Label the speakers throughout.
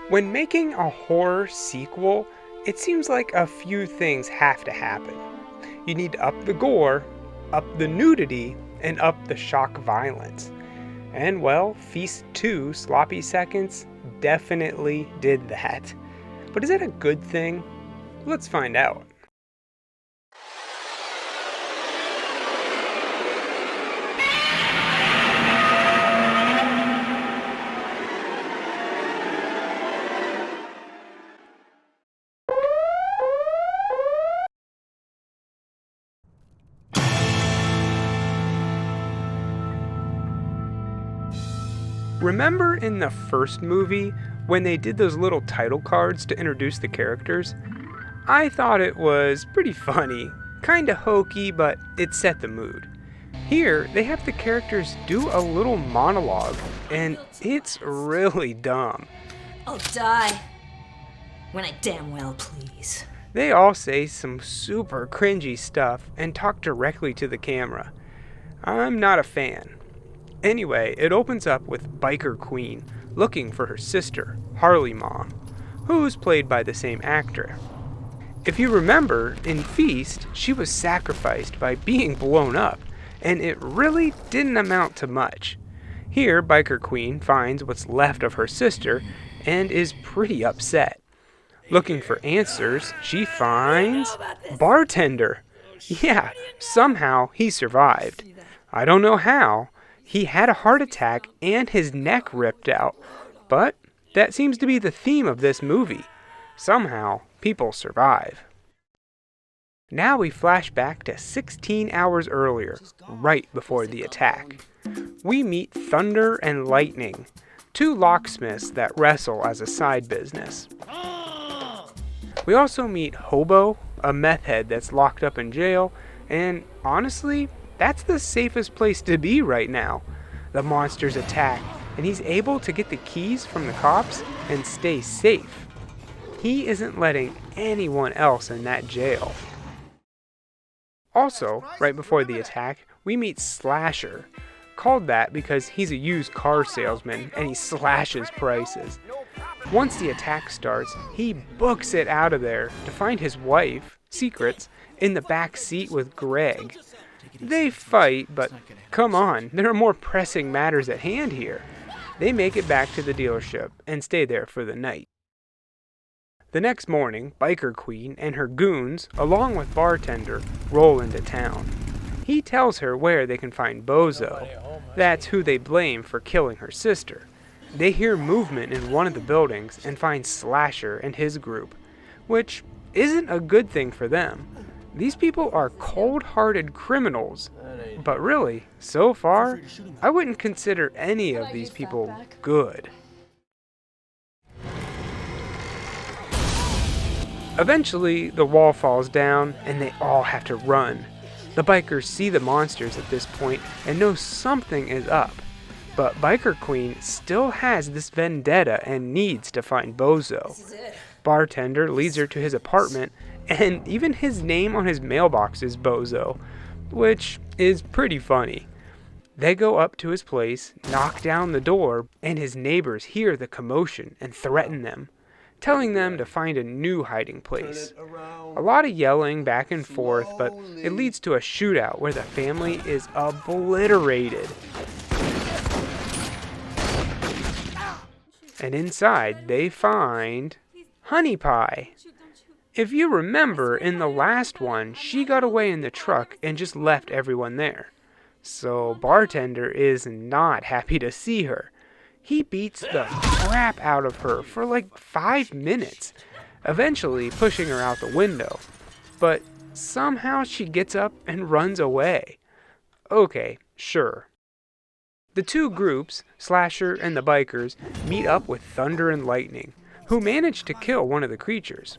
Speaker 1: When making a horror sequel, it seems like a few things have to happen. You need to up the gore, up the nudity, and up the shock violence. And well, Feast 2 Sloppy Seconds definitely did that. But is that a good thing? Let's find out. Remember in the first movie when they did those little title cards to introduce the characters? I thought it was pretty funny, kinda hokey, but it set the mood. Here, they have the characters do a little monologue, and it's really dumb.
Speaker 2: I'll die when I damn well please.
Speaker 1: They all say some super cringy stuff and talk directly to the camera. I'm not a fan. Anyway, it opens up with Biker Queen looking for her sister, Harley Mom, who's played by the same actor. If you remember, in Feast, she was sacrificed by being blown up, and it really didn't amount to much. Here, Biker Queen finds what's left of her sister and is pretty upset. Looking for answers, she finds Bartender. Yeah, somehow he survived. I don't know how. He had a heart attack and his neck ripped out, but that seems to be the theme of this movie. Somehow, people survive. Now we flash back to 16 hours earlier, right before the attack. We meet Thunder and Lightning, two locksmiths that wrestle as a side business. We also meet Hobo, a meth head that's locked up in jail, and honestly, that's the safest place to be right now. The monsters attack, and he's able to get the keys from the cops and stay safe. He isn't letting anyone else in that jail. Also, right before the attack, we meet Slasher, called that because he's a used car salesman and he slashes prices. Once the attack starts, he books it out of there to find his wife, Secrets, in the back seat with Greg. They fight, but come on, there are more pressing matters at hand here. They make it back to the dealership and stay there for the night. The next morning, Biker Queen and her goons, along with Bartender, roll into town. He tells her where they can find Bozo. That's who they blame for killing her sister. They hear movement in one of the buildings and find Slasher and his group, which isn't a good thing for them. These people are cold-hearted criminals, but really, so far, I wouldn't consider any of these people good. Eventually, the wall falls down, and they all have to run. The bikers see the monsters at this point and know something is up, but Biker Queen still has this vendetta and needs to find Bozo. Bartender leads her to his apartment, and even his name on his mailbox is Bozo, which is pretty funny. They go up to his place, knock down the door, and his neighbors hear the commotion and threaten them, telling them to find a new hiding place. A lot of yelling back and forth, but it leads to a shootout where the family is obliterated. And inside, they find Honey Pie. If you remember, in the last one, she got away in the truck and just left everyone there. So Bartender is not happy to see her. He beats the crap out of her for like 5 minutes, eventually pushing her out the window. But somehow she gets up and runs away. Okay, sure. The two groups, Slasher and the bikers, meet up with Thunder and Lightning, who manage to kill one of the creatures.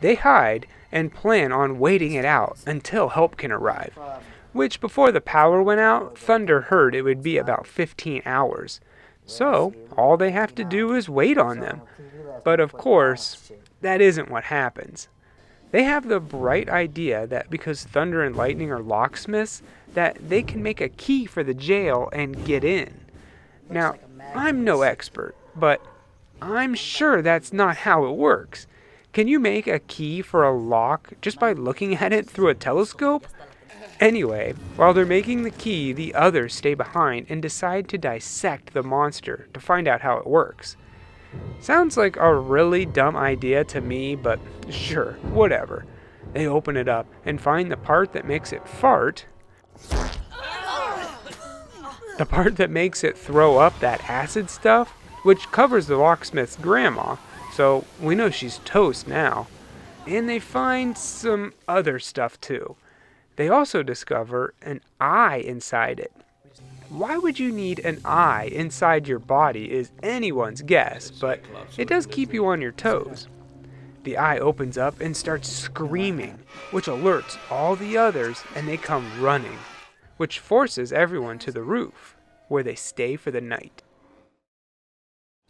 Speaker 1: They hide and plan on waiting it out until help can arrive, which before the power went out, Thunder heard it would be about 15 hours. So all they have to do is wait on them. But of course, that isn't what happens. They have the bright idea that because Thunder and Lightning are locksmiths, that they can make a key for the jail and get in. Now, I'm no expert, but I'm sure that's not how it works. Can you make a key for a lock just by looking at it through a telescope? Anyway, while they're making the key, the others stay behind and decide to dissect the monster to find out how it works. Sounds like a really dumb idea to me, but sure, whatever. They open it up and find the part that makes it fart. The part that makes it throw up that acid stuff, which covers the locksmith's grandma, so we know she's toast now. And they find some other stuff too. They also discover an eye inside it. Why would you need an eye inside your body is anyone's guess, but it does keep you on your toes. The eye opens up and starts screaming, which alerts all the others and they come running, which forces everyone to the roof, where they stay for the night.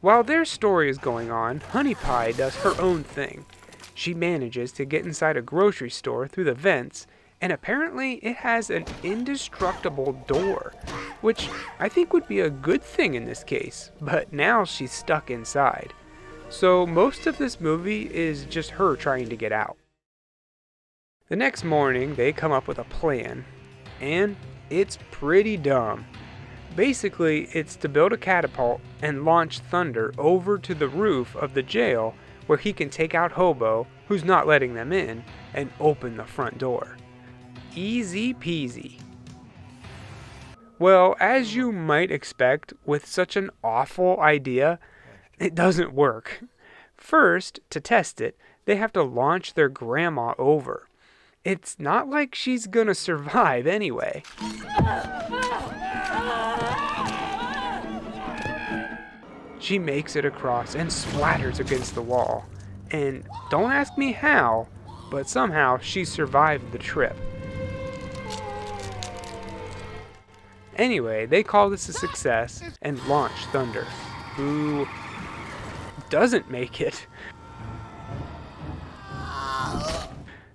Speaker 1: While their story is going on, Honey Pie does her own thing. She manages to get inside a grocery store through the vents, and apparently it has an indestructible door, which I think would be a good thing in this case, but now she's stuck inside. So most of this movie is just her trying to get out. The next morning, they come up with a plan, and it's pretty dumb. Basically, it's to build a catapult and launch Thunder over to the roof of the jail where he can take out Hobo, who's not letting them in, and open the front door. Easy peasy. Well, as you might expect with such an awful idea, it doesn't work. First, to test it, they have to launch their grandma over. It's not like she's gonna survive anyway. She makes it across and splatters against the wall. And don't ask me how, but somehow she survived the trip. Anyway, they call this a success and launch Thunder, who doesn't make it.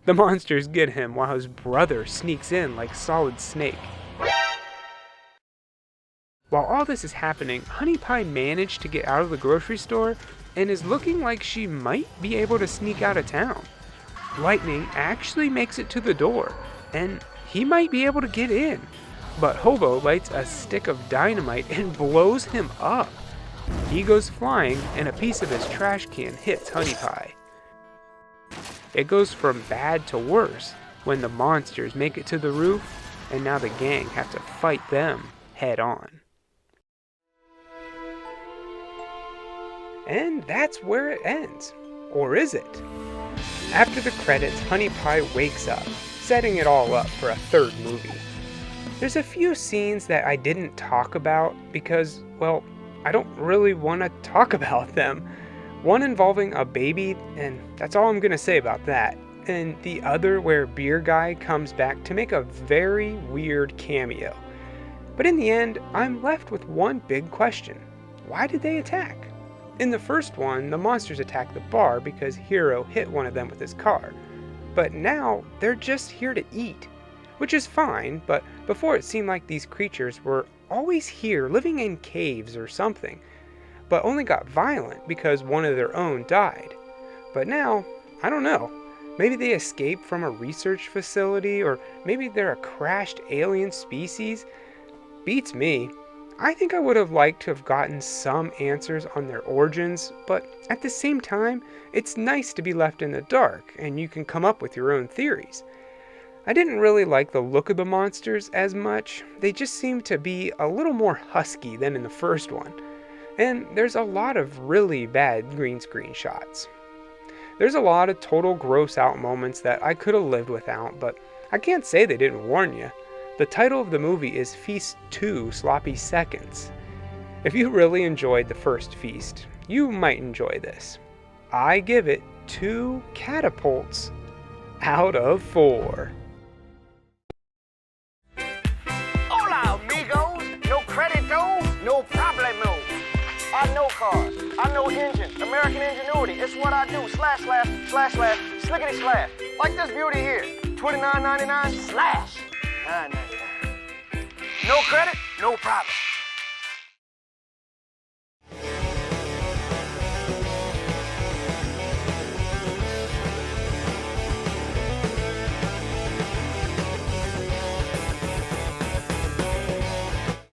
Speaker 1: The monsters get him while his brother sneaks in like Solid Snake. While all this is happening, Honey Pie managed to get out of the grocery store and is looking like she might be able to sneak out of town. Lightning actually makes it to the door, and he might be able to get in. But Hobo lights a stick of dynamite and blows him up. He goes flying, and a piece of his trash can hits Honey Pie. It goes from bad to worse when the monsters make it to the roof, and now the gang have to fight them head on. And that's where it ends. Or is it? After the credits, Honey Pie wakes up, setting it all up for a third movie. There's a few scenes that I didn't talk about because, well, I don't really want to talk about them. One involving a baby, and that's all I'm going to say about that. And the other where Beer Guy comes back to make a very weird cameo. But in the end, I'm left with one big question. Why did they attack? In the first one, the monsters attacked the bar because Hero hit one of them with his car. But now, they're just here to eat. Which is fine, but before it seemed like these creatures were always here, living in caves or something, but only got violent because one of their own died. But now, I don't know, maybe they escaped from a research facility, or maybe they're a crashed alien species? Beats me. I think I would have liked to have gotten some answers on their origins, but at the same time, it's nice to be left in the dark, and you can come up with your own theories. I didn't really like the look of the monsters as much. They just seemed to be a little more husky than in the first one. And there's a lot of really bad green screen shots. There's a lot of total gross out moments that I could have lived without, but I can't say they didn't warn you. The title of the movie is Feast 2 Sloppy Seconds. If you really enjoyed the first Feast, you might enjoy this. I give it 2 catapults out of 4.
Speaker 3: Hola, amigos. No credito, no problemo. I know cars. I know engines. American ingenuity. It's what I do. Slash, slash, slash, slash, slickety slash. Like this beauty here. $29.99 slash $9.99. No credit, no problem.